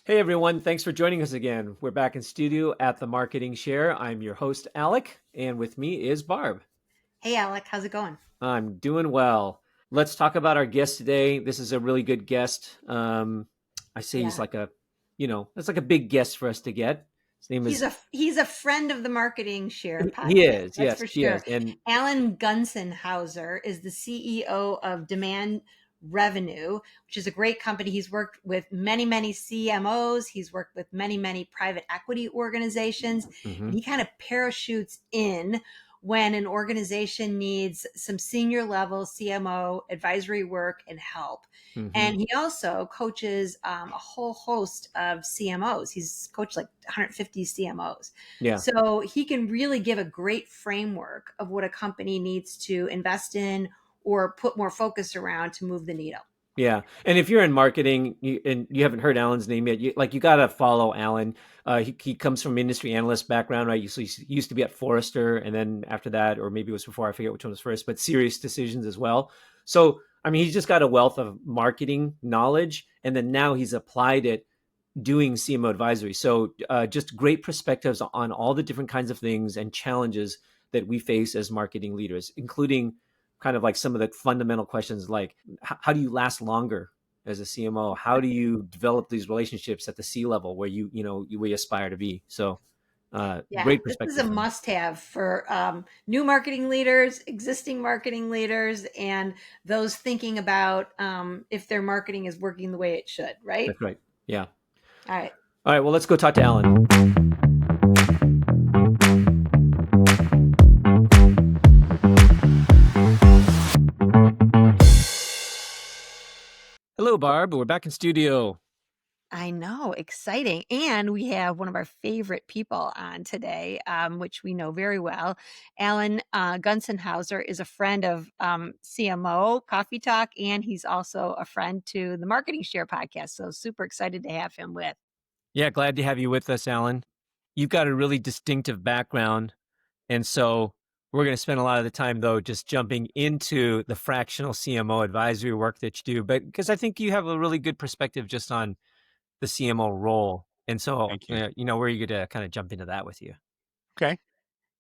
Hey everyone, thanks for joining us again. We're back in studio at the Marketing Share. I'm your host, Alec, and with me is Barb. Hey Alec, how's it going? I'm doing well. Let's talk about our guest today. This is a really good guest. I say he's Yeah. like that's like a big guest for us to get. His name He's is, a friend of the Marketing Share he podcast, is, that's yes, for he is. sure. And Alan Gonsenhauser is the CEO of Demand Revenue, which is a great company. He's worked with many CMOs. He's worked with many private equity organizations, and mhm, he kind of parachutes in when an organization needs some senior level CMO advisory work and help. mhm, And he also coaches a whole host of CMOs. He's coached like 150 CMOs. yeah. So he can really give a great framework of what a company needs to invest in or put more focus around to move the needle. Yeah, and if you're in marketing and you haven't heard Alan's name yet, you got to follow Alan. He comes from industry analyst background, right? So he used to be at Forrester, and then after that, or maybe it was before, I forget which one was first, but Serious Decisions as well. So I mean, he's just got a wealth of marketing knowledge, and then now he's applied it doing CMO advisory. So just great perspectives on all the different kinds of things and challenges that we face as marketing leaders, including kind of like some of the fundamental questions like how do you last longer as a CMO? How do you develop these relationships at the C level where where you aspire to be? So Yeah, great this is a perspective from. must have for new marketing leaders, existing marketing leaders, and those thinking about if their marketing is working the way it should, right? That's right. Yeah. All right. All right. Well, let's go talk to Alan. Hello, Barb. We're back in studio. I know, exciting. And we have one of our favorite people on today, which we know very well. Alan Gunsenhauser is a friend of CMO Coffee Talk, and he's also a friend to the Marketing Share podcast. So super excited to have him with. Yeah, glad to have you with us, Alan. You've got a really distinctive background. And so we're going to spend a lot of the time, though, just jumping into the fractional CMO advisory work that you do. But because I think you have a really good perspective just on the CMO role. And so, Thank you. we're eager to kind of jump into that with you. Okay.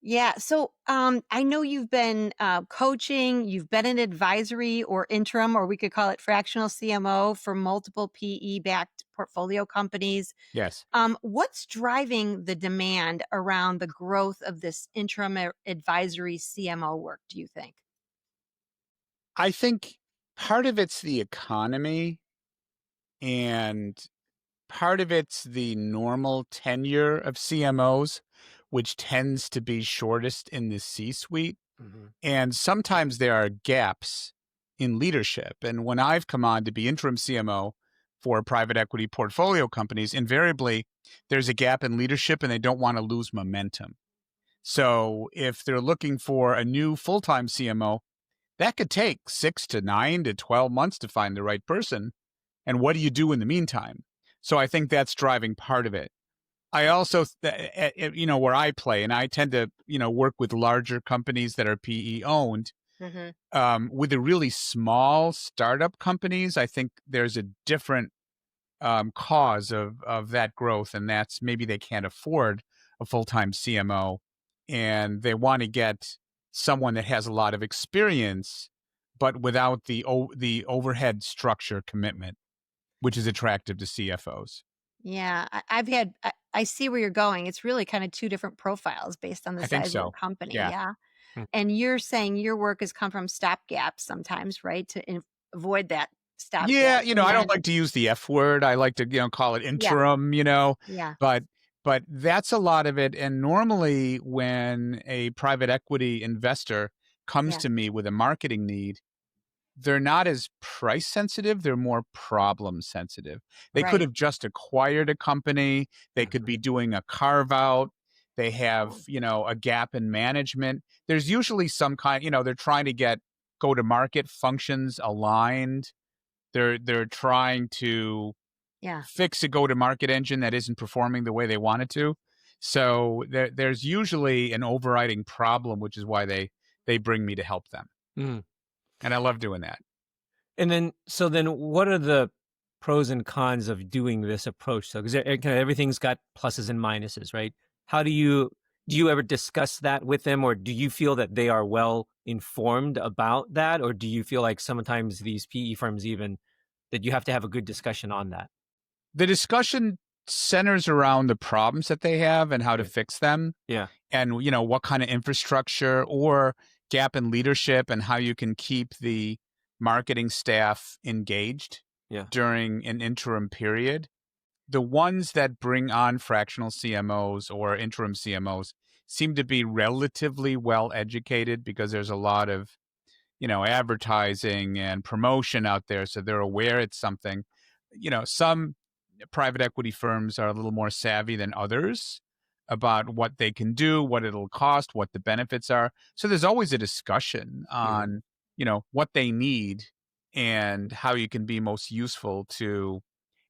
Yeah. So I know you've been coaching, you've been an advisory or interim, or we could call it fractional CMO for multiple PE backed portfolio companies. Yes. What's driving the demand around the growth of this interim advisory CMO work, do you think? I think part of it's the economy and part of it's the normal tenure of CMOs, which tends to be shortest in the C-suite. Hmm. And sometimes there are gaps in leadership. And when I've come on to be interim CMO for private equity portfolio companies, invariably there's a gap in leadership and they don't want to lose momentum. So if they're looking for a new full-time CMO, that could take 6 to 9 to 12 months to find the right person. And what do you do in the meantime? So I think that's driving part of it. I also, where I play, and I tend to, work with larger companies that are PE owned. Hmm. With the really small startup companies, I think there's a different cause of that growth, and that's maybe they can't afford a full-time CMO, and they want to get someone that has a lot of experience, but without the overhead structure commitment, which is attractive to CFOs. Yeah, I see where you're going. It's really kind of two different profiles based on the I think size of the so. company. Yeah. Yeah. Hmm. And you're saying your work has come from stopgaps sometimes, right? To avoid that Yeah, stopgap. And I don't then, like to use the F word. I like to, call it yeah, interim, yeah, but that's a lot of it. And normally when a private equity investor comes yeah, to me with a marketing need, they're not as price sensitive, they're more problem sensitive. They could right. have just acquired a company, they could Hmm. be doing a carve out, they have, a gap in management. There's usually some kind, they're trying to get go to market functions aligned. They're trying to Yeah. fix a go to market engine that isn't performing the way they want it to. So there's usually an overriding problem, which is why they bring me to help them. Hmm. And I love doing that. And then, so then what are the pros and cons of doing this approach? So, because everything's got pluses and minuses, right? How do you ever discuss that with them, or do you feel that they are well informed about that, or do you feel like sometimes these PE firms even that you have to have a good discussion on that? The discussion centers around the problems that they have and how to Yeah, fix them, yeah, and what kind of infrastructure or gap in leadership, and how you can keep the marketing staff engaged yeah, during an interim period. The ones that bring on fractional CMOs or interim CMOs seem to be relatively well educated because there's a lot of advertising and promotion out there, so they're aware it's something. Some private equity firms are a little more savvy than others about what they can do, what it'll cost, what the benefits are. So there's always a discussion hmm, on, what they need and how you can be most useful to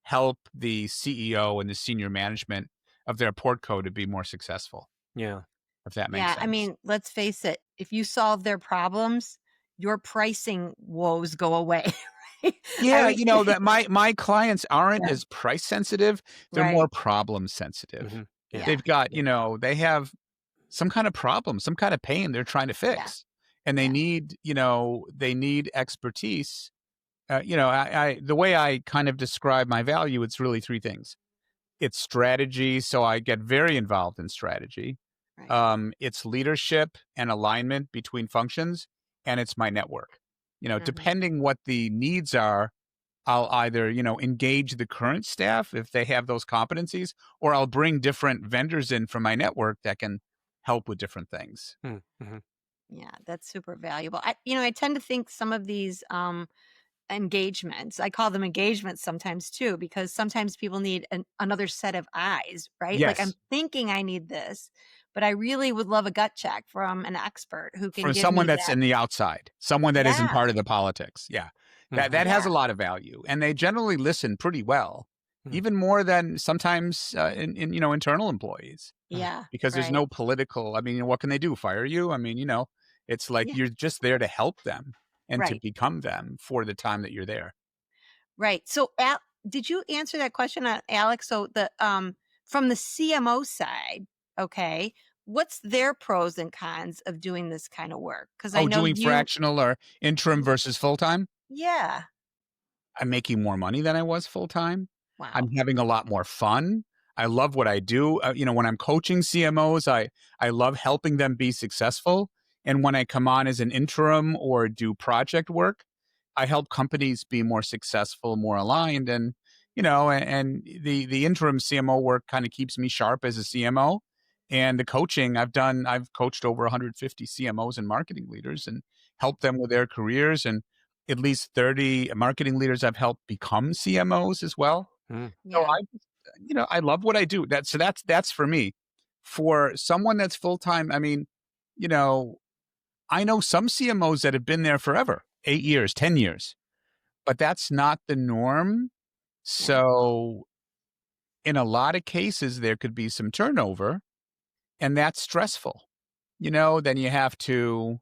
help the CEO and the senior management of their portco to be more successful, yeah, if that makes Yeah, I sense. mean, let's face it, if you solve their problems, your pricing woes go away, right? I Yeah, mean that my clients aren't yeah, as price sensitive, they're more right. problem sensitive. hmm, yeah, Yeah, They've got, yeah, they have some kind of problem, some kind of pain they're trying to yeah, fix. And yeah, they need expertise. The way I kind of describe my value, it's really three things. It's strategy, so I get very involved in strategy. right. It's leadership and alignment between functions, and it's my network. Mhm. Depending what the needs are, I'll either, engage the current staff if they have those competencies, or I'll bring different vendors in from my network that can help with different things. mm-hmm. Yeah, that's super valuable. I tend to think some of these, engagements, I call them engagements sometimes too, because sometimes people need another set of eyes, right? Like, I'm Yes, thinking I need this, but I really would love a gut check from an expert who can for give someone me that's that. in the outside, someone that isn't Yeah, part of the politics. Yeah. That Hmm, has a yeah, lot of value, and they generally listen pretty well, hmm, even more than sometimes in internal employees, yeah, because there's right. no political. I mean, what can they do? Fire you? I mean, it's like Yeah, you're just there to help them and to right, become them for the time that you're there. right. So, did you answer that question, Alex? So from the CMO side, okay, what's their pros and cons of doing this kind of work? Because I Oh, know doing you. fractional or interim versus full time? Yeah. I'm making more money than I was full time. I'm Wow. having a lot more fun. I love what I do. When I'm coaching CMOs, I love helping them be successful. And when I come on as an interim or do project work, I help companies be more successful, more aligned, and the interim CMO work kind of keeps me sharp as a CMO. And the coaching I've coached over 150 CMOs and marketing leaders and helped them with their careers, and at least 30 marketing leaders I've helped become CMOs as well. hmm, So Yeah. I love what I do. That's for me. For someone that's full time, I mean, you know, I know some CMOs that have been there forever, 8 years, 10 years, but that's not the norm. Yeah. So in a lot of cases, there could be some turnover, and that's stressful. Then you have to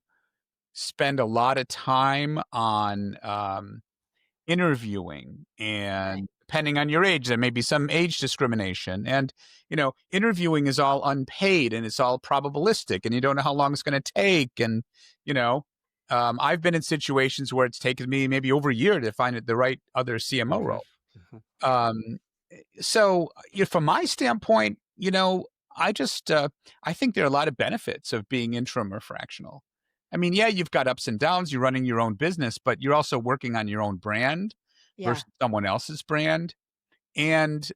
spend a lot of time on interviewing, Right. and depending on your age there may be some age discrimination, and interviewing is all unpaid and it's all probabilistic and you don't know how long it's going to take, and you know I've been in situations where it's taken me maybe over a year to find the right other CMO hmm, role. hmm, Yeah. um, so from my standpoint, I just I think there are a lot of benefits of being interim or fractional. I mean, yeah, you've got ups and downs, you're running your own business, but you're also working on your own brand Yeah. versus someone else's brand. And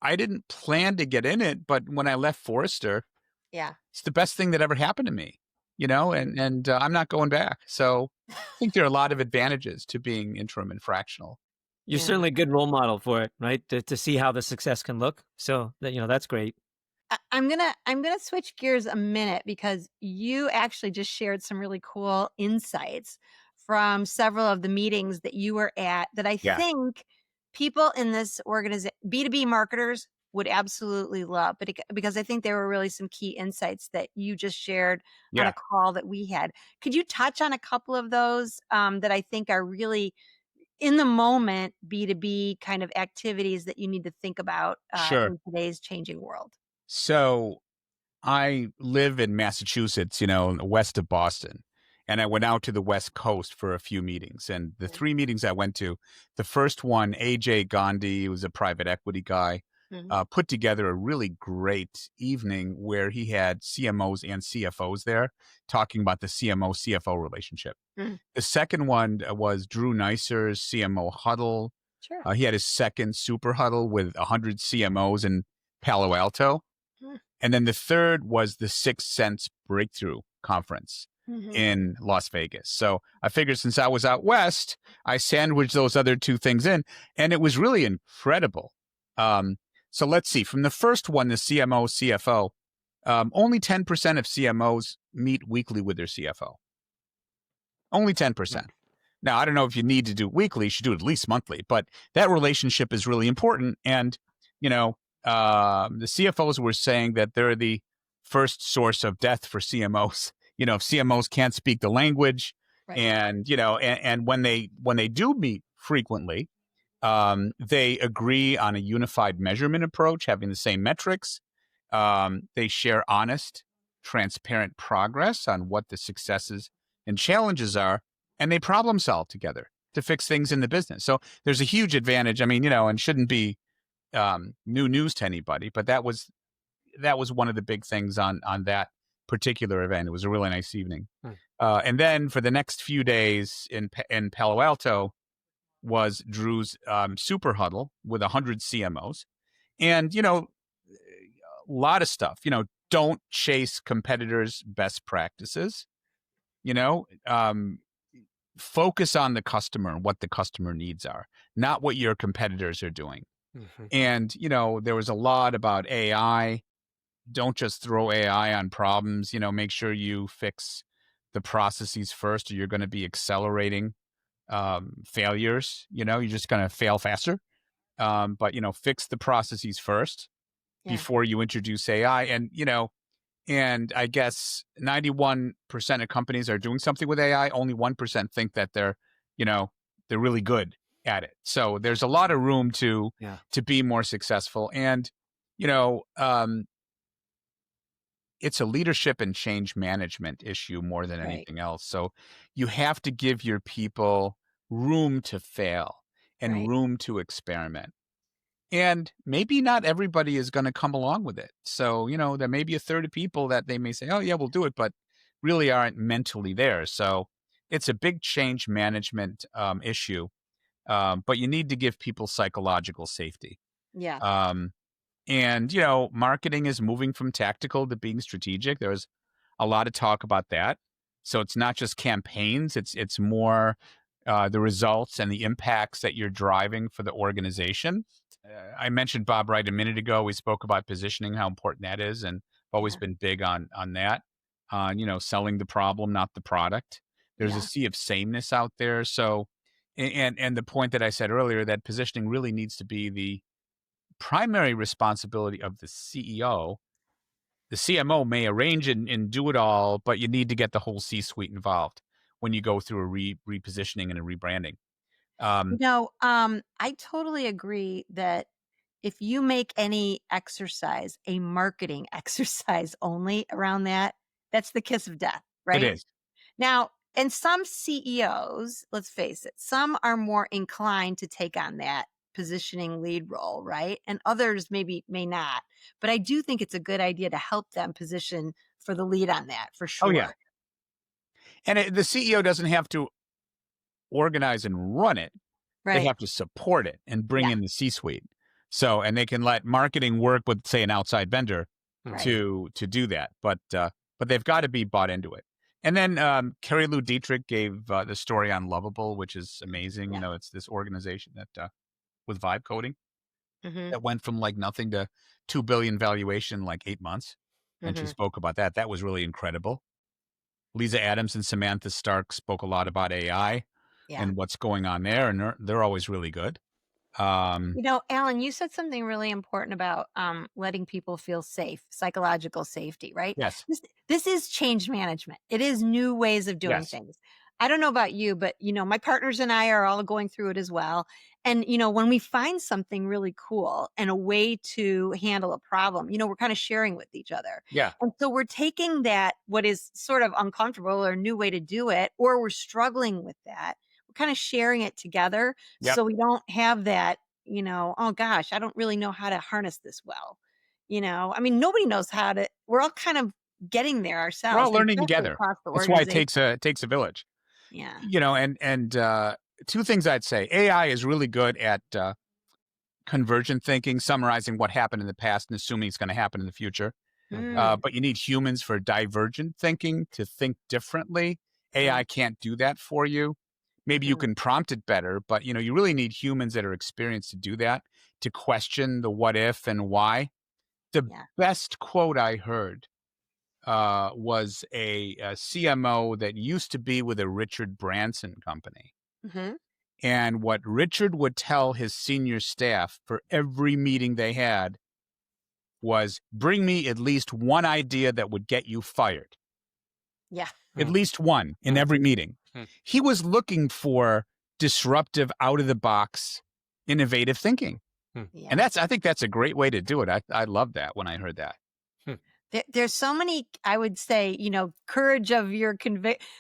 I didn't plan to get in it, but when I left Forrester, Yeah. it's the best thing that ever happened to me, and I'm not going back. So I think there are a lot of advantages to being interim and fractional. You're Yeah. certainly a good role model for it, right? To see how the success can look. So that that's great. I'm gonna switch gears a minute because you actually just shared some really cool insights from several of the meetings that you were at that I Yeah. think people in this organization, B2B marketers, would absolutely love. But because I think there were really some key insights that you just shared on a Yeah. call that we had. Could you touch on a couple of those that I think are really in the moment B2B kind of activities that you need to think about Sure. in today's changing world? So I live in Massachusetts, west of Boston. And I went out to the West Coast for a few meetings. And the Mhm. three meetings I went to, the first one, AJ Gandhi, who was a private equity guy, Mhm. put together a really great evening where he had CMOs and CFOs there talking about the CMO CFO relationship. Mhm. The second one was Drew Neisser's CMO Huddle. Sure. He had his second super huddle with 100 CMOs in Palo Alto. Mm. And then the third was the SixSense Breakthrough Conference Mhm. in Las Vegas. So I figured since I was out west, I sandwiched those other two things in, and it was really incredible. Um, so let's see. From the first one, the CMO CFO, only 10% of CMOs meet weekly with their CFO. Only 10%. Right. Now, I don't know if you need to do it weekly, you should do it at least monthly, but that relationship is really important. And, the CFOs were saying that they're the first source of death for CMOs. If CMOs can't speak the language Right. and when they do meet frequently, they agree on a unified measurement approach, having the same metrics. They share honest, transparent progress on what the successes and challenges are, and they problem solve together to fix things in the business. So there's a huge advantage. I mean, and shouldn't be new news to anybody, but that was one of the big things on that particular event. It was a really nice evening. Mm. And then for the next few days in Palo Alto, was Drew's super huddle with 100 CMOs. And, a lot of stuff, don't chase competitors' best practices, you know, um, focus on the customer and what the customer needs are, not what your competitors are doing. Mhm. And, there was a lot about AI. Don't just throw AI on problems, make sure you fix the processes first, or you're going to be accelerating failures. You're just going to fail faster. But fix the processes first Yeah. before you introduce AI. And I guess 91% of companies are doing something with AI. Only 1% think that you know, they're really good at it. So there's a lot of room to Yeah. be more successful. And you know, um, it's a leadership and change management issue more than Right. anything else. So you have to give your people room to fail and Right. room to experiment. And maybe not everybody is going to come along with it. So, there may be a third of people that they may say, oh, yeah, we'll do it, but really aren't mentally there. So it's a big change management issue. But you need to give people psychological safety. Yeah. Um, and, marketing is moving from tactical to being strategic. There's a lot of talk about that. So it's not just campaigns, it's more the results and the impacts that you're driving for the organization. I mentioned Bob Wright a minute ago. We spoke about positioning, how important that is, and I've always Yeah. been big on that. Selling the problem, not the product. There's a Yeah. sea of sameness out there. So, and the point that I said earlier, that positioning really needs to be the primary responsibility of the CEO. The CMO may arrange and do it all, but you need to get the whole C-suite involved when you go through a repositioning and a rebranding. Um, I totally agree that if you make any exercise a marketing exercise only around that, that's the kiss of death, it right? is. Now, and some CEOs, let's face it, some are more inclined to take on that positioning lead role, right? And others maybe may not. But I do think it's a good idea to help them position for the lead on that for Oh yeah, sure. and the CEO doesn't have to organize and run it. They Right. have to support it and bring Yeah. in the C-suite. So, and they can let marketing work with, say, an outside vendor Right. Mhm. to do that. But they've got to be bought into it. And then Carrie Lou Dietrich gave the story on Lovable, which is amazing. Yeah. It's this organization that with vibe coding Mhm. that went from like nothing to 2 billion valuation in like 8 months. And she Mhm. spoke about that. That was really incredible. Lisa Adams and Samantha Stark spoke a lot about AI Yeah. and what's going on there, and they're always really good. Um, Alan, you said something really important about letting people feel safe, psychological safety, right? yes, This is change management. It is new ways of doing yes, things. I don't know about you, but, my partners and I are all going through it as well. And, when we find something really cool and a way to handle a problem, we're kind of sharing with each other. Yeah. And so we're taking that, what is sort of uncomfortable or a new way to do it, or we're struggling with that. We're kind of sharing it together Yep. so we don't have that, oh gosh, I don't really know how to harness this well. I mean, nobody knows how to, we're all kind of getting there We're ourselves, all and learning especially together. across the That's why organization. it takes a village. Yeah. And two things I'd say. AI is really good at convergent thinking, summarizing what happened in the past and assuming it's going to happen in the future. Mhm. Mm, But you need humans for divergent thinking to think differently. mm, AI can't do that for you. Maybe you mhm. can prompt it better, but you really need humans that are experienced to do that, to question the what if and why. The Yeah. best quote I heard was a CMO that used to be with a Richard Branson company. Mhm. And what Richard would tell his senior staff for every meeting they had was, bring me at least one idea that would get you fired. Yeah. At Huh. least one in Huh. every meeting. Hmm. He was looking for disruptive, out of the box, innovative thinking. Hmm. And Yeah. I think that's a great way to do it. I love that when I heard that. Hmm. There's so many, I would say, courage of your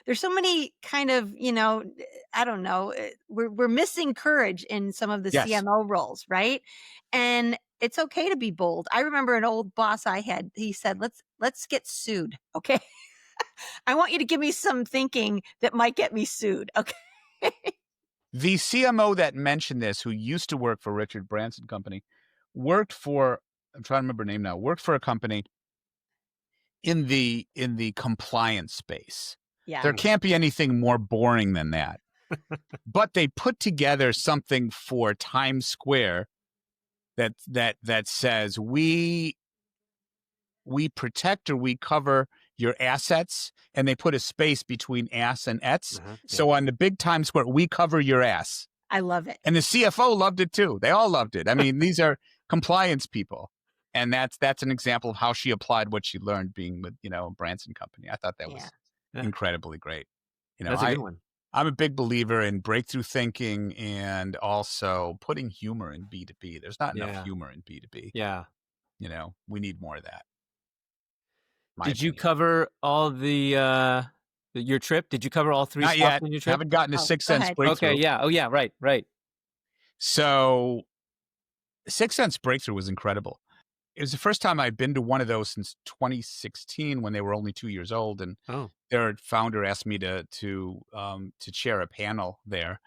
there's so many kind of, I don't know, we're missing courage in some of the Yes. CMO roles, right? And it's okay to be bold. I remember an old boss I had, he said, let's get sued. Okay. I want you to give me some thinking that might get me sued. Okay. The CMO that mentioned this, who used to work for Richard Branson Company, worked for, I'm trying to remember her name now, worked for a company in the compliance space. Yeah. There Hmm. can't be anything more boring than that. But they put together something for Times Square that says we protect or we cover your assets, and they put a space between ass and ets. Uh-huh. Yeah. So on the big Times Square, we cover your ass. I love it. And the CFO loved it too. They all loved it. I mean, these are compliance people. And that's an example of how she applied what she learned being with, Branson Company. I thought that Yeah. was Yeah. incredibly great. That's a good one. I'm a big believer in breakthrough thinking and also putting humor in B2B. There's not enough Yeah. humor in B2B. Yeah. We need more of that, my Did you opinion. cover all your trip? Did you cover all three Not stops yet. on your trip? Haven't gotten a Oh, Sixth go Sense ahead. Okay. breakthrough. Yeah. Oh, yeah. Right. Right. So Sixth Sense breakthrough was incredible. It was the first time I'd been to one of those since 2016 when they were only 2 years old, and Oh. their founder asked me to chair a panel there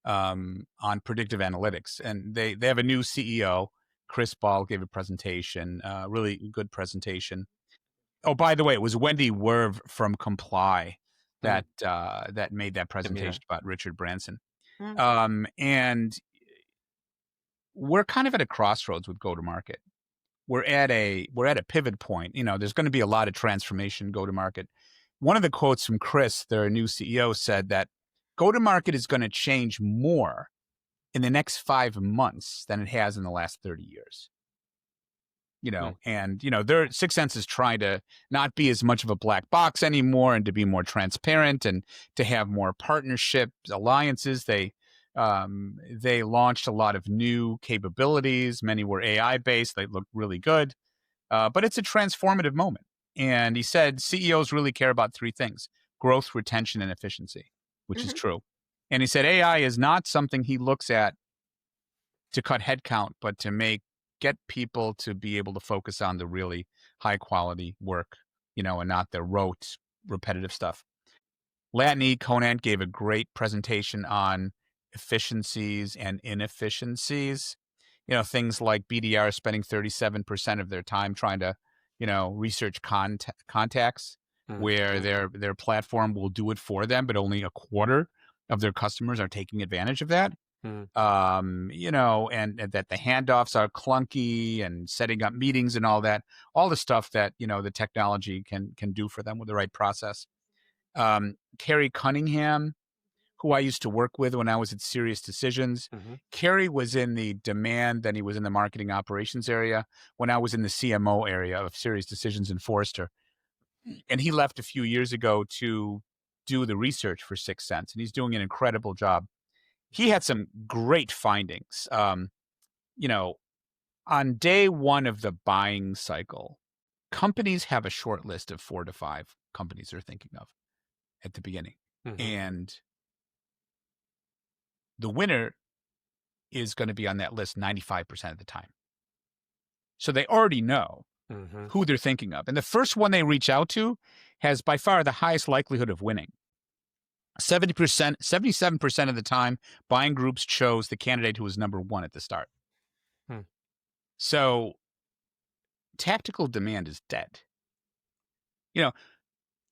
on predictive analytics. And they have a new CEO. Chris Ball gave a presentation, really good presentation. Oh, by the way, it was Wendy Werv from Comply Mm. that made that Yeah. presentation about Richard Branson. Mm, And we're kind of at a crossroads with go to market. We're at a pivot point. There's going to be a lot of transformation go to market. One of the quotes from Chris, their new CEO, said that go to market is going to change more in the next 5 months than it has in the last 30 years. Mm. Their Sixth Sense is trying to not be as much of a black box anymore and to be more transparent and to have more partnerships, alliances. They launched a lot of new capabilities. Many were AI based. They looked really good. But it's a transformative moment. And he said CEOs really care about three things: growth, retention, and efficiency, which is mhm, true. And he said AI is not something he looks at to cut headcount, but to get people to be able to focus on the really high quality work, and not the rote, repetitive stuff. Latney Conant gave a great presentation on efficiencies and inefficiencies. Things like BDR spending 37% of their time trying to, research contacts, Mm. where Yeah. their platform will do it for them, but only a quarter of their customers are taking advantage of that. Mm. And that the handoffs are clunky and setting up meetings and all the stuff that, the technology can do for them with the right process. Carrie Cunningham, who I used to work with when I was at Serious Decisions. Mhm. Kerry was in the demand, then he was in the marketing operations area when I was in the CMO area of Serious Decisions in Forrester. And he left a few years ago to do the research for SixSense, and he's doing an incredible job. He had some great findings. You know, on day one of the buying cycle, companies have a short list of 4 to 5 companies they're thinking of at the beginning. Mhm. And the winner is going to be on that list 95% of the time. So they already know Mhm. who they're thinking of. And the first one they reach out to has by far the highest likelihood of winning. 70%, 77% of the time, buying groups chose the candidate who was number one at the start. Hmm. So tactical demand is dead. You know,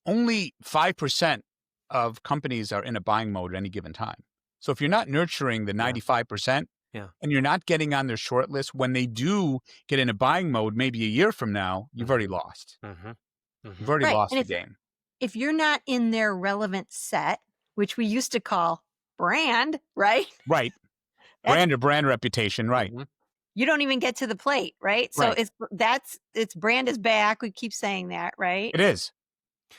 only 5% of companies are in a buying mode at any given time. So if you're not nurturing the Yeah. 95% Yeah. and you're not getting on their short list, when they do get in a buying mode, maybe a year from now, you've already Mhm. lost. Mhm. You've Mhm. already Right, lost and the game. if you're not in their relevant set, which we used to call brand, right? Right. That's Brand reputation. Right. Mhm. you don't even get to the plate, right? So Right. it's brand is back. We keep saying that, right? It is.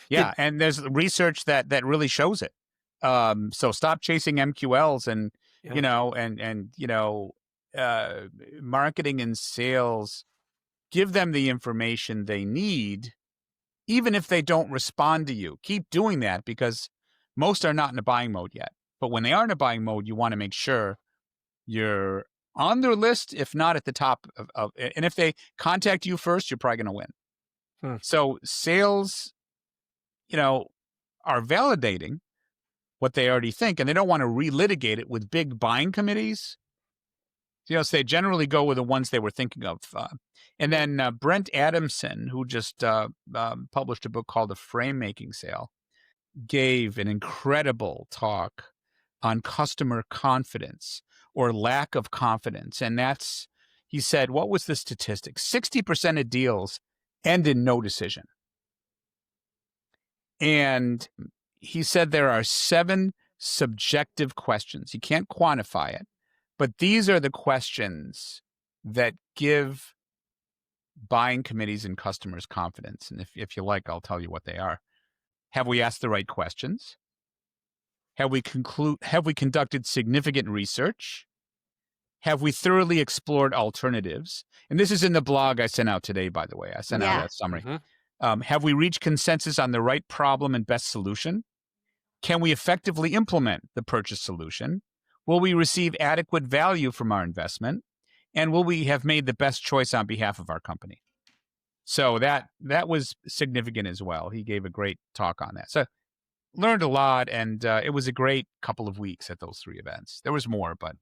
Yeah. Did And there's research that really shows it. So stop chasing MQLs and, yeah. you know, uh, marketing and sales, give them the information they need, even if they don't respond to you. Keep doing that because most are not in a buying mode yet. But when they are in a buying mode, you want to make sure you're on their list, if not at the top and if they contact you first, you're probably going to win. Hmm. So sales, you know, are validating what they already think, and they don't want to relitigate it with big buying committees. So they generally go with the ones they were thinking of. And Yeah. then Brent Adamson, who just published a book called The Frame Making Sale, gave an incredible talk on customer confidence or lack of confidence. And he said, what was the statistic? 60% of deals end in no decision. And he said there are 7 subjective questions. You can't quantify it, but these are the questions that give buying committees and customers confidence. And if you like, I'll tell you what they are. Have we asked the right questions? Have we conducted significant research? Have we thoroughly explored alternatives? And this is in the blog I sent out today, by the way. I sent out Yeah. a summary. Mhm. Have we reached consensus on the right problem and best solution? Can we effectively implement the purchase solution? Will we receive adequate value from our investment? And will we have made the best choice on behalf of our company? So that was significant as well. He gave a great talk on that. So learned a lot, and it was a great couple of weeks at those 3 events. There was more, but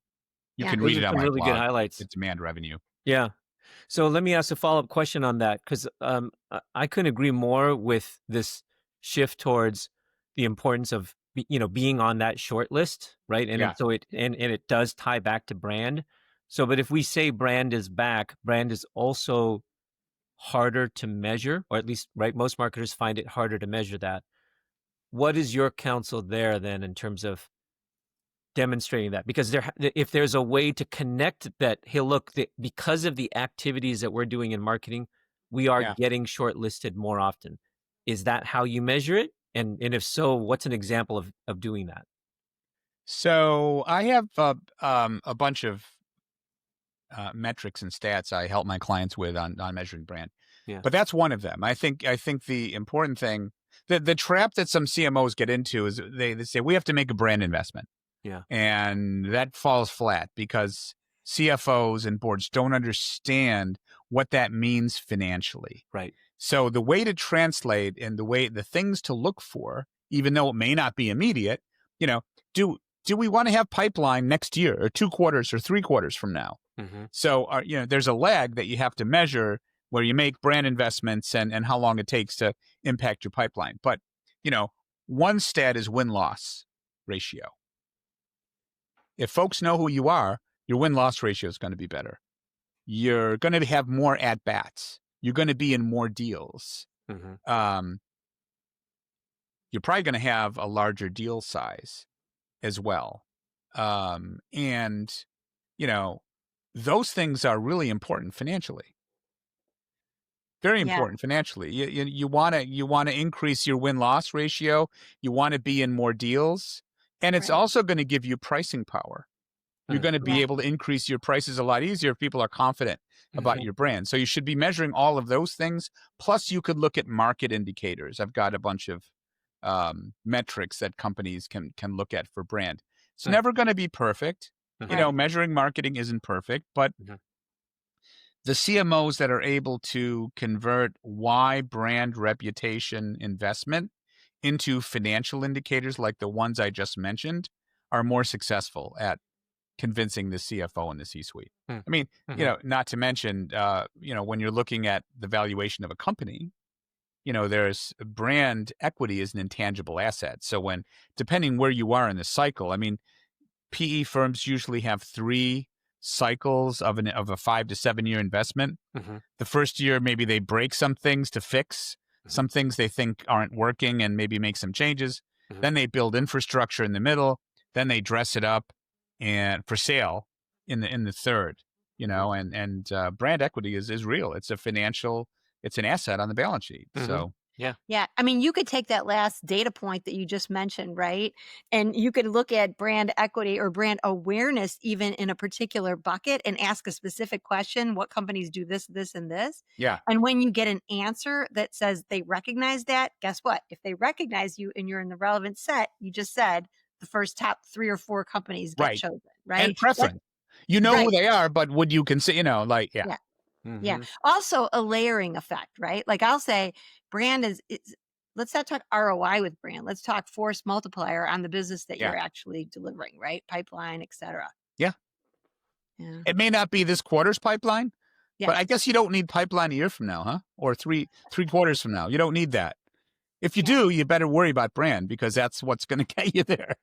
you Yeah. can Those read are it on some my really good blog. highlights. It's Demand Revenue. Yeah. So let me ask a follow-up question on that because I couldn't agree more with this shift towards the importance of being on that short list, right? Yeah. So and it does tie back to brand. So, but if we say brand is back, brand is also harder to measure, or at least right, most marketers find it harder to measure that. What is your counsel there then in terms of demonstrating that? Because if there's a way to connect that, hey, look, because of the activities that we're doing in marketing, we are Yeah. getting shortlisted more often. Is that how you measure it? And if so, what's an example of doing that? So I have a bunch of metrics and stats I help my clients with on measuring brand, Yeah, but that's one of them. I think the important thing, the trap that some CMOs get into is they say we have to make a brand investment, yeah, and that falls flat because CFOs and boards don't understand what that means financially. right. So the way to translate and the things to look for, even though it may not be immediate, you know, do do we want to have pipeline next year or 2 quarters or 3 quarters from now? Hmm. So, there's a lag that you have to measure where you make brand investments and how long it takes to impact your pipeline. But, you know, one stat is win-loss ratio. If folks know who you are, your win-loss ratio is going to be better. You're going to have more at-bats. You're going to be in more deals. Hmm. Um, you're probably going to have a larger deal size as well. And, you know, those things are really important financially. Very Yeah, important financially. You wanna increase your win-loss ratio, you wanna be in more deals, and it's right. also gonna give you pricing power. You're Mm, gonna be Yeah, able to increase your prices a lot easier if people are confident about mhm, your brand. So you should be measuring all of those things. Plus, you could look at market indicators. I've got a bunch of metrics that companies can look at for brand. It's mm, never gonna be perfect. mhm, right. Measuring marketing isn't perfect, but mhm, the CMOs that are able to convert why brand reputation investment into financial indicators like the ones I just mentioned are more successful at convincing the CFO and the C-suite. mm, I mean, mhm, not to mention, when you're looking at the valuation of a company, there's brand equity is an intangible asset. So depending where you are in the cycle, I mean, PE firms usually have 3 cycles of a 5 to 7 year investment. mhm, The first year, maybe they break some things to fix mhm, some things they think aren't working and maybe make some changes. mhm, Then they build infrastructure in the middle. Then they dress it up and for sale in the third. mhm, And brand equity is real. It's an asset on the balance sheet. mhm. So Yeah. Yeah, I mean, you could take that last data point that you just mentioned, right? And you could look at brand equity or brand awareness even in a particular bucket and ask a specific question, what companies do this, this, and this? yeah, And when you get an answer that says they recognize that, guess what? If they recognize you and you're in the relevant set, you just said the first top 3 or 4 companies get right. chosen, And right? That's preference. You know who right. they are, but would you consider? Yeah, Yeah. Yeah. Mhm, Also a layering effect, right? Like I'll say brand is let's not talk ROI with brand. Let's talk force multiplier on the business that yeah, you're actually delivering, right? Pipeline, et cetera. yeah. Yeah. It may not be this quarter's pipeline, Yeah. but I guess you don't need pipeline a year from now, huh? Or three quarters from now. You don't need that. If you Yeah. do, you better worry about brand because that's what's going to get you there,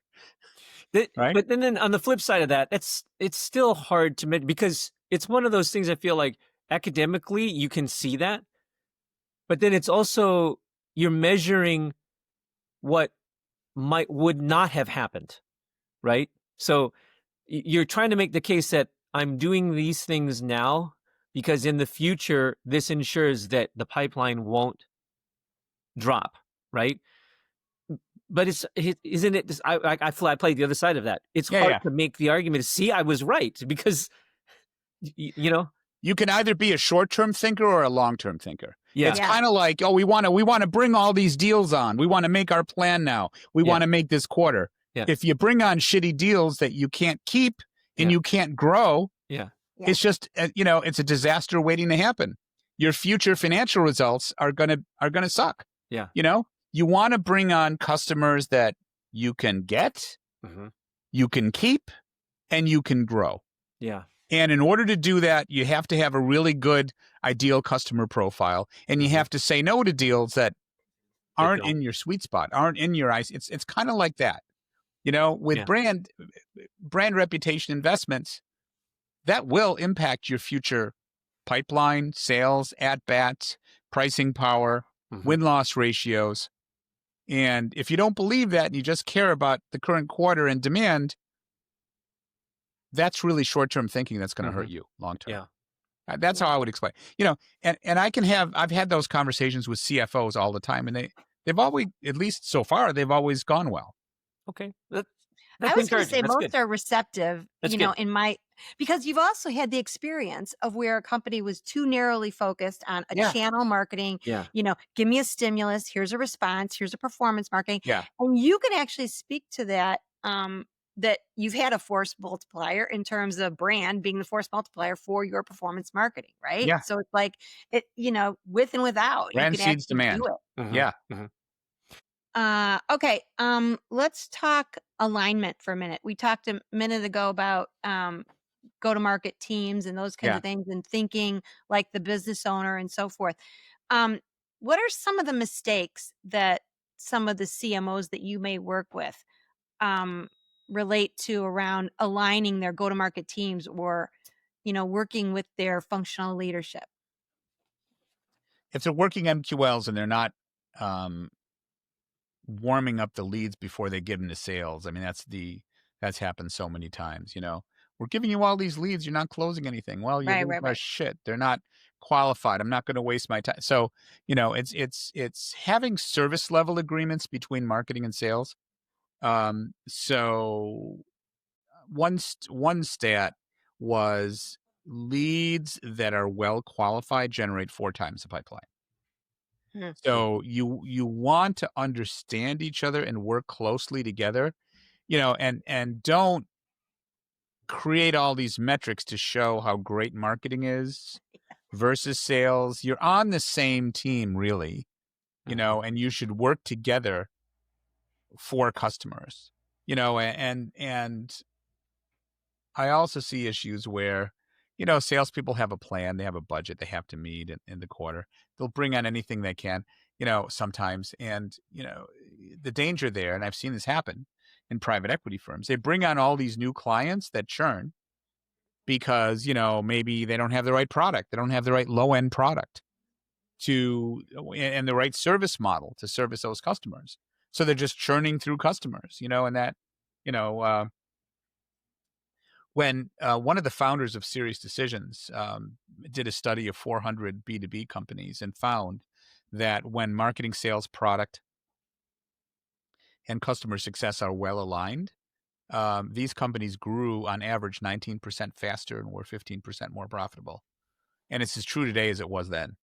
right? But then on the flip side of that, it's still hard to because it's one of those things I feel like academically you can see that, but then it's also you're measuring what would not have happened, right? So you're trying to make the case that I'm doing these things now because in the future this ensures that the pipeline won't drop, right? But isn't it? I play the other side of that. It's Yeah, hard yeah. to make the argument. See, I was right because you know. You can either be a short-term thinker or a long-term thinker. It's Yeah, Yeah. kind of like, oh, we want to bring all these deals on. We want to make our plan now. We yeah, want to make this quarter. yeah, If you bring on shitty deals that you can't keep and yeah, you can't grow, yeah, Yeah. it's just it's a disaster waiting to happen. Your future financial results are gonna suck. yeah. You know, you want to bring on customers that you can get, Hmm. you can keep, and you can grow. Yeah. And in order to do that, you have to have a really good ideal customer profile, and you Hmm. have to say no to deals that That aren't don't. in your sweet spot, aren't in your eyes. It's kind of like that. With Yeah. brand reputation investments, that will impact your future pipeline, sales, at bats, pricing power, Hmm. win loss ratios. And if you don't believe that and you just care about the current quarter and demand, that's really short term thinking that's going to Hmm. hurt you long term. Yeah. That's how Yeah. I would explain. And I've had those conversations with CFOs all the time, and they've always, at least so far, they've always gone well. Okay. I That's was gonna encouraging. say That's good. most are receptive, That's good. in my because you've also had the experience of where a company was too narrowly focused on a Yeah, channel marketing, Yeah. give me a stimulus, here's a response, here's a performance marketing. yeah, And you can actually speak to that, that you've had a force multiplier in terms of brand being the force multiplier for your performance marketing, right? yeah. So it's like with and without, you Brand can seeds actually do demand. it. Hmm. Yeah, Hmm. Okay. Let's talk alignment for a minute. We talked a minute ago about go to market teams and those kinds yeah. of things and thinking like the business owner and so forth. Um, what are some of the mistakes that some of the CMOs that you may work with um, relate to around aligning their go to market teams or, working with their functional leadership? If they're working MQLs and they're not um, warming up the leads before they give them to sales, I mean that's happened so many times. We're giving you all these leads. You're not closing anything. Well, your Right, leads right, are right. shit. They're not qualified. I'm not going to waste my time. So, it's having service level agreements between marketing and sales. So one stat was leads that are well qualified generate 4 times the pipeline. Hmm. So you want to understand each other and work closely together, and don't create all these metrics to show how great marketing is versus sales. You're on the same team really, Mhm. and you should work together for customers. And I also see issues where, salespeople have a plan, they have a budget they have to meet in the quarter. They'll bring on anything they can, sometimes. And, the danger there, and I've seen this happen in private equity firms, they bring on all these new clients that churn because, maybe they don't have the right product, they don't have the right low end product and the right service model to service those customers. So they're just churning through customers, and that, you know, uh, when one of the founders of Serious Decisions did a study of 400 B2B companies and found that when marketing, sales, product, and customer success are well aligned, these companies grew on average 19% faster and were 15% more profitable. And it's as true today as it was then.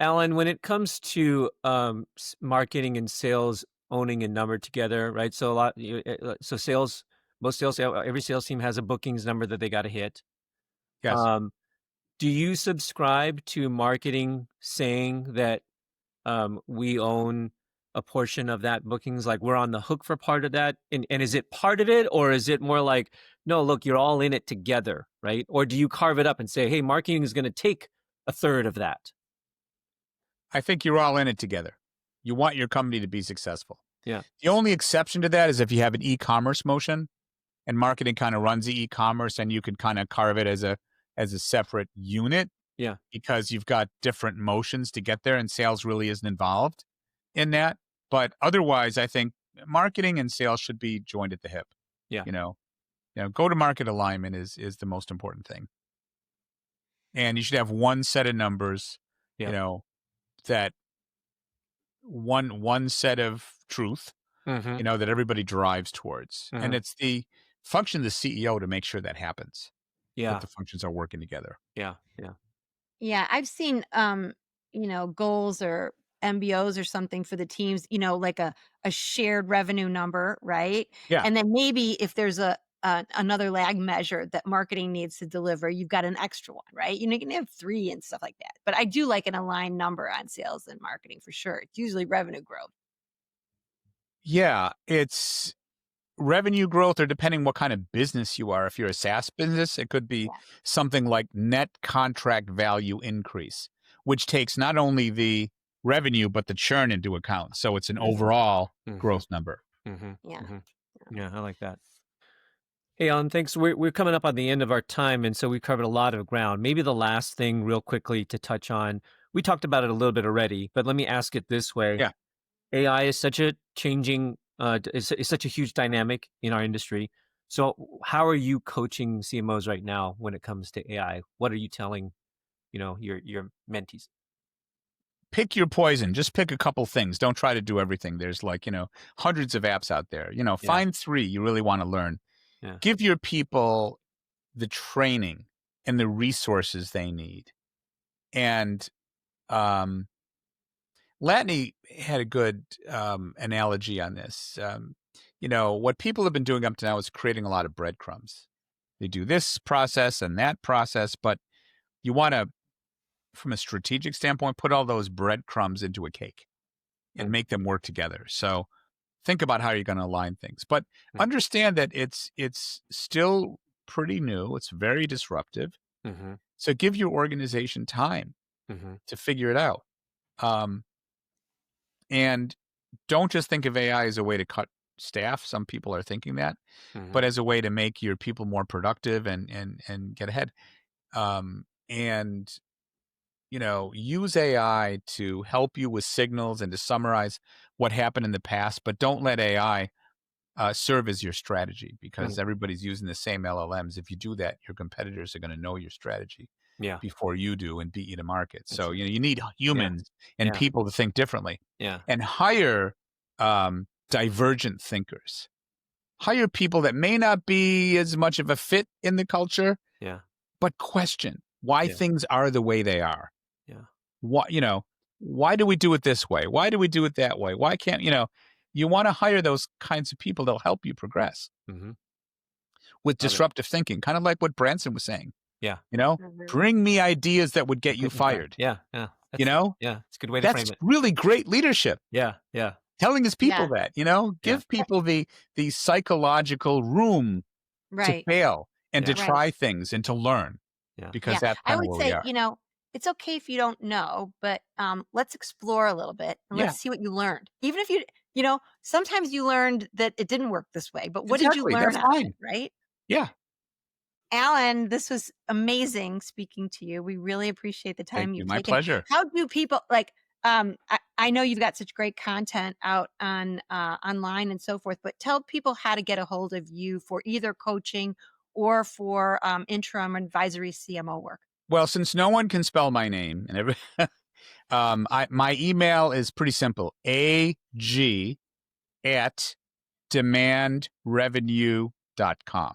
Alan, when it comes to marketing and sales owning a number together, right? So so sales, most sales, every sales team has a bookings number that they got to hit. Yes. Um, do you subscribe to marketing saying that we own a portion of that bookings, like we're on the hook for part of that? And is it part of it, or is it more like, no, look, you're all in it together, right? Or do you carve it up and say, hey, marketing is going to take a third of that? I think you're all in it together. You want your company to be successful. Yeah. The only exception to that is if you have an e-commerce motion and marketing kind of runs the e-commerce and you can kind of carve it as a separate unit Yeah. because you've got different motions to get there and sales really isn't involved in that. But otherwise, I think marketing and sales should be joined at the hip. Yeah. You know, go to market alignment is the most important thing. And you should have one set of numbers, you Yeah. know, that one set of truth, Mhm. that everybody drives towards. And Mhm. it's the function of the CEO to make sure that happens, that Yeah. the functions are working together. Yeah. Yeah. Yeah, I've seen, goals or MBOs or something for the teams, like a shared revenue number, right? Yeah. And then maybe if there's another lag measure that marketing needs to deliver, you've got an extra one, right? You can have 3 and stuff like that. But I do like an aligned number on sales and marketing for sure. It's usually revenue growth. Yeah. It's revenue growth, or depending what kind of business you are. If you're a SaaS business, it could be Yeah. something like net contract value increase, which takes not only the revenue, but the churn into account. So it's an Mhm. overall Mhm. growth number. Mhm. Yeah. Mhm. Yeah. Yeah, I like that. Hey, Alan, thanks. We're coming up on the end of our time, and so we covered a lot of ground. Maybe the last thing, real quickly, to touch on. We talked about it a little bit already, but let me ask it this way: Yeah. AI is such a changing, is such a huge dynamic in our industry. So, how are you coaching CMOs right now when it comes to AI? What are you telling, your mentees? Pick your poison. Just pick a couple things. Don't try to do everything. There's hundreds of apps out there. Yeah. Find 3 you really want to learn. Yeah. Give your people the training and the resources they need. And um, Latney had a good analogy on this. What people have been doing up to now is creating a lot of breadcrumbs. They do this process and that process, but you want to, from a strategic standpoint, put all those breadcrumbs into a cake and Mm, make them work together. So think about how you're going to align things, but mm, understand that it's still pretty new. It's very disruptive. mhm, So give your organization time mhm, to figure it out. Um, and don't just think of AI as a way to cut staff. Some people are thinking that, mhm, but as a way to make your people more productive and get ahead. And use AI to help you with signals and to summarize what happened in the past, but don't let AI serve as your strategy, because Mm. everybody's using the same LLMs. If you do that, your competitors are going to know your strategy Yeah. before you do and beat you to market. That's So, you need yeah. humans and Yeah. people to think differently, Yeah. and hire divergent thinkers. Hire people that may not be as much of a fit in the culture, Yeah. but question why Yeah. things are the way they are. Yeah. What, why do we do it this way? Why do we do it that way? Why can't, you want to hire those kinds of people that'll help you progress Mhm. with Love it. disruptive thinking, kind of like what Branson was saying, Yeah. you know, Mhm. bring me ideas that would get That you get you fired. fired. Yeah. Yeah. You know, It's a good way to that's frame it. really great leadership. Yeah. Yeah. Telling his people Yeah. that, Yeah. give people the psychological room to Right. fail and to Yeah. Right. try things and to learn, Yeah. because Yeah. that's I kind of would where we say, are. it's okay if you don't know, but let's explore a little bit and Yeah, let's see what you learned. Even if sometimes you learned that it didn't work this way, but what did you exactly. learn That's out of it, fine. right? Yeah. Alan, this was amazing speaking to you. We really appreciate the Thank time you. you've My taken. pleasure. How do people like I know you've got such great content out on online and so forth, but tell people how to get a hold of you for either coaching or for interim advisory CMO work. Well, since no one can spell my name, and my email is pretty simple: ag@demandrevenue.com.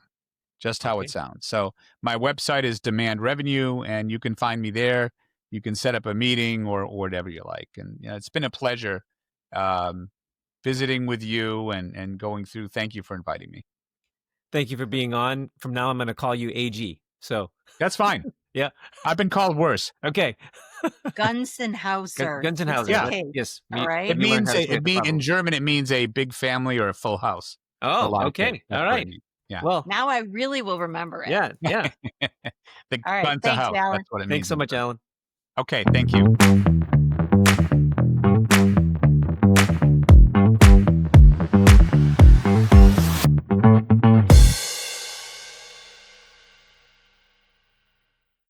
Just how it Okay. sounds. So my website is Demand Revenue, and you can find me there. You can set up a meeting or whatever you like. And it's been a pleasure um, visiting with you and going through. Thank you for inviting me. Thank you for being on. From now, I'm going to call you AG. So, That's fine. yeah. I've been called worse. Okay. Gunsenhauser, just in Gunsenhauser. Yeah. case. Yes. All It right. Let me learn means how to say it the in proper way. German. It means a big family or a full house. A Oh, lot of kids. okay. That's All what it right. means. Yeah. Well, Now I really will remember it. yeah. Yeah. The All right. Ganze Thanks, house. Alan. That's what it Thanks means so in much, German. Alan. Okay. Thank you.